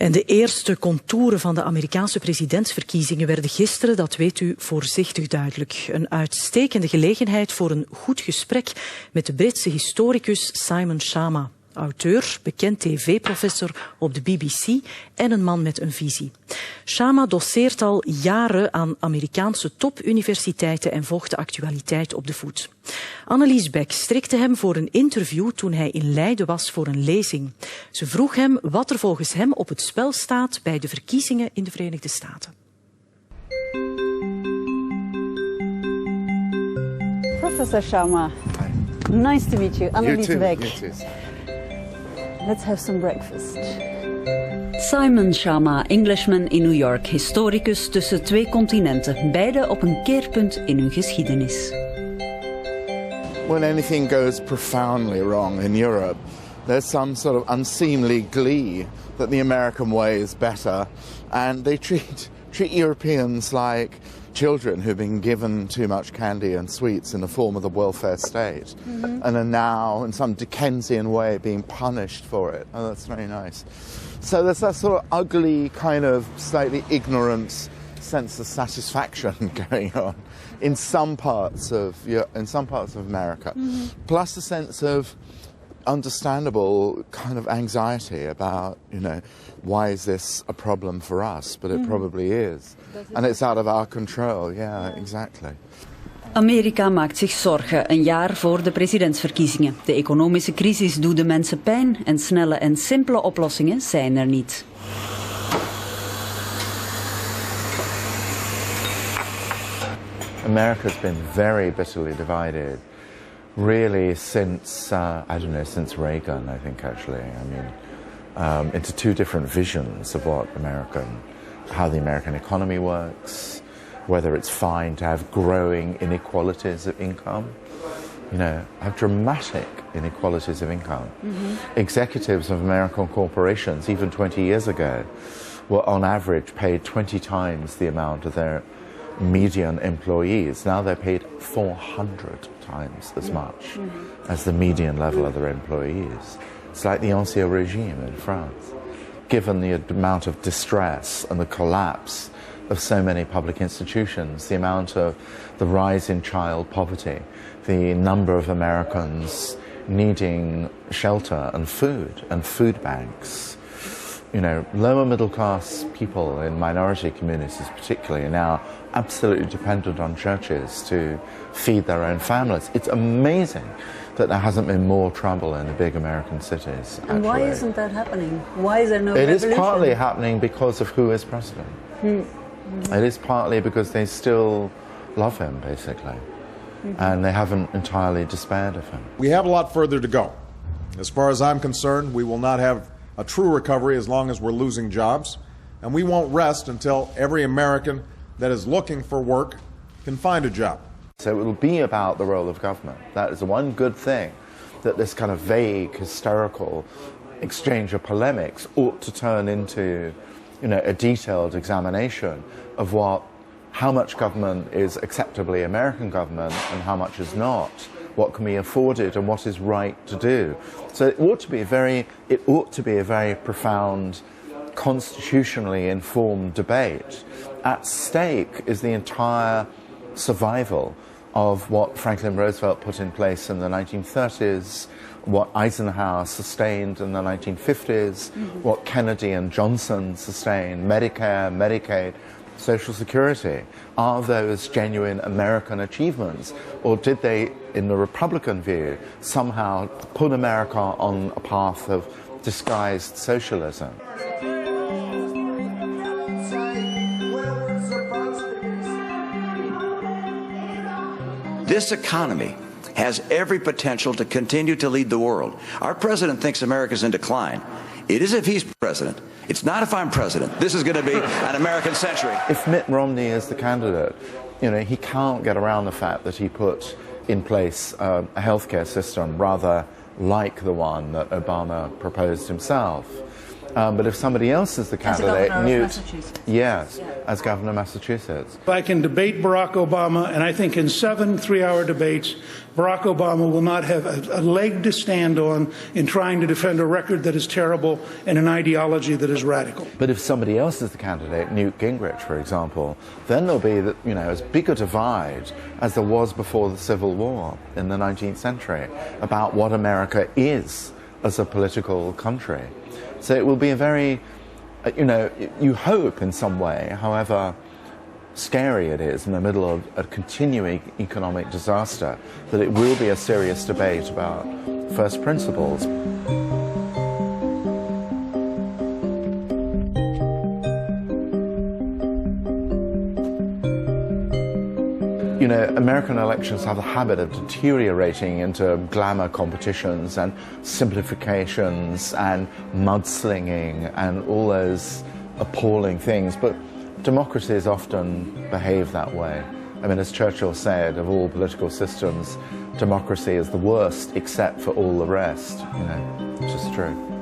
En de eerste contouren van de Amerikaanse presidentsverkiezingen werden gisteren, dat weet u, voorzichtig duidelijk. Een uitstekende gelegenheid voor een goed gesprek met de Britse historicus Simon Schama. Auteur, bekend tv-professor op de BBC en een man met een visie. Schama doceert al jaren aan Amerikaanse topuniversiteiten en volgt de actualiteit op de voet. Annelies Beck strikte hem voor een interview toen hij in Leiden was voor een lezing. Ze vroeg hem wat er volgens hem op het spel staat bij de verkiezingen in de Verenigde Staten. Professor Schama, nice to meet you. Annelies Beck. Let's have some breakfast. Simon Schama, Englishman in New York, historicus tussen twee continenten, beide op een keerpunt in hun geschiedenis. When anything goes profoundly wrong in Europe, there's some sort of unseemly glee that the American way is better, and they treat Europeans like children who've been given too much candy and sweets in the form of the welfare state, and are now, in some Dickensian way, being punished for it. Oh, that's very nice. So there's that sort of ugly, kind of slightly ignorant sense of satisfaction going on in some parts of America, plus a sense of understandable kind of anxiety about, why is this a problem for us? But it probably is. And it's out of our control. Yeah, exactly. Amerika maakt zich zorgen een jaar voor de presidentsverkiezingen. De economische crisis doet de mensen pijn en snelle en simpele oplossingen zijn er niet. America's been very bitterly divided, really since, since Reagan, I think, actually. Into two different visions of how the American economy works, whether it's fine to have growing inequalities of income, have dramatic inequalities of income. Executives of American corporations, even 20 years ago, were on average paid 20 times the amount of their median employees. Now they're paid 400 times as much as the median level of their employees. It's like the Ancien regime in France. Given the amount of distress and the collapse of so many public institutions, the amount of the rise in child poverty, the number of Americans needing shelter and food banks, lower middle class people in minority communities particularly are now absolutely dependent on churches to feed their own families. It's amazing that there hasn't been more trouble in the big American cities. And why isn't that happening? Why is there no revolution? It is partly happening because of who is president. It is partly because they still love him, basically. And they haven't entirely despaired of him. We have a lot further to go. As far as I'm concerned, we will not have a true recovery as long as we're losing jobs. And we won't rest until every American that is looking for work can find a job. So it will be about the role of government. That is the one good thing that this kind of vague, hysterical exchange of polemics ought to turn into, a detailed examination of how much government is acceptably American government and how much is not, what can be afforded and what is right to do. So it ought to be a very profound, constitutionally informed debate. At stake is the entire survival of what Franklin Roosevelt put in place in the 1930s, what Eisenhower sustained in the 1950s, what Kennedy and Johnson sustained, Medicare, Medicaid, Social Security. Are those genuine American achievements? Or did they, in the Republican view, somehow put America on a path of disguised socialism? This economy has every potential to continue to lead the world. Our president thinks America's in decline. It is if he's president. It's not if I'm president. This is going to be an American century. If Mitt Romney is the candidate, he can't get around the fact that he put in place a healthcare system rather like the one that Obama proposed himself. But if somebody else is the candidate, Newt, yes, Yeah. as governor of Massachusetts. I can debate Barack Obama, and I think in 7 3-hour debates, Barack Obama will not have a leg to stand on in trying to defend a record that is terrible and an ideology that is radical. But if somebody else is the candidate, Newt Gingrich, for example, then there'll be, as big a divide as there was before the Civil War in the 19th century about what America is as a political country. So it will be a very, you hope in some way, however scary it is in the middle of a continuing economic disaster, that it will be a serious debate about first principles. American elections have the habit of deteriorating into glamour competitions and simplifications and mudslinging and all those appalling things. But democracies often behave that way. I mean, as Churchill said, of all political systems, democracy is the worst except for all the rest, which is true.